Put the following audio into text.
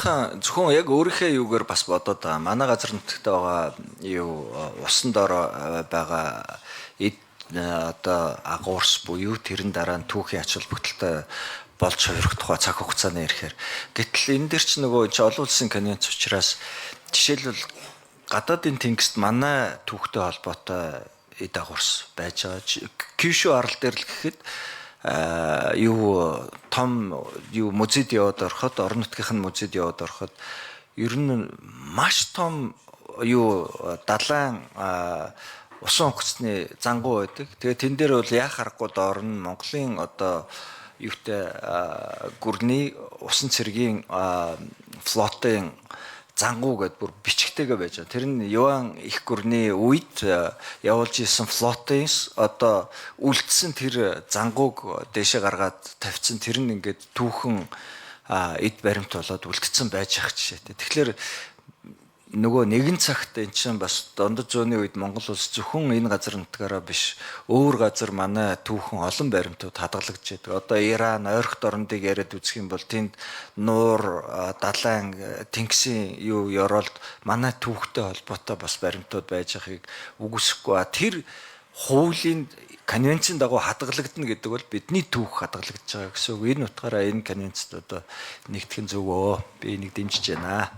Зөвхөн яг өөрийнхөө юугаар бас бодоод байгаа. Манай газар нутагтаа байгаа юу усан доор байгаа одоо агуурс буюу тэрэн дараа нь түүхийн ач холбогдолтой болж хувирах тухай цаг хугацааны ирэхээр. Гэтэл энэ дээр ч нөгөө олон улсын каньонц учраас жишээлбэл гадаадын тэнгист манай түүхтэй холбоотой эд агуурс байж байгаа. Кюшүү арал дээр л гэхэд юу том юу музейд яваад ороход орон нутгийнх нь музейд яваад ороход ер нь маш том юу далайн усан онгоцны зангуу байдаг. Тэгээ тэн дээр бол яах аргагүй доор нь Монголын одоо юутай гүрний усан цэргийн флотын зангуу гэдээ бүр бичгтэйгээ байж байгаа. Тэр нь Юан их гүрний үед явуулж исэн флотын одоо үлдсэн тэр зангууг дээшээ гаргаад тавьсан. Тэр нь ингээд түүхэн эд баримт болоод үлдсэн байж ах жишээтэй. Тэгэхээр нөгөө нэгэн цагт эн чинь бас дундад зууны үед Монгол улс зөвхөн энэ газар нутгаараа биш өөр газар манай түүхэн олон баримтууд хадгалагдж байдаг. Одоо Иран, ойрхот орнуудыг яриад үзэх юм бол тэнд нуур, далайн, тэнгисийн юу ёроолд манай түүхтэй холбоотой бас баримтууд байж байгааг үгүйсэхгүй. Тэр хуулийн конвенцийн дагуу хадгалагдана гэдэг бол бидний түүх хадгалагдж байгаа гэсэн үг. Энэ утгаараа энэ конвенцд одоо нэгтгэн зөвөө би энийг дэмжиж байна.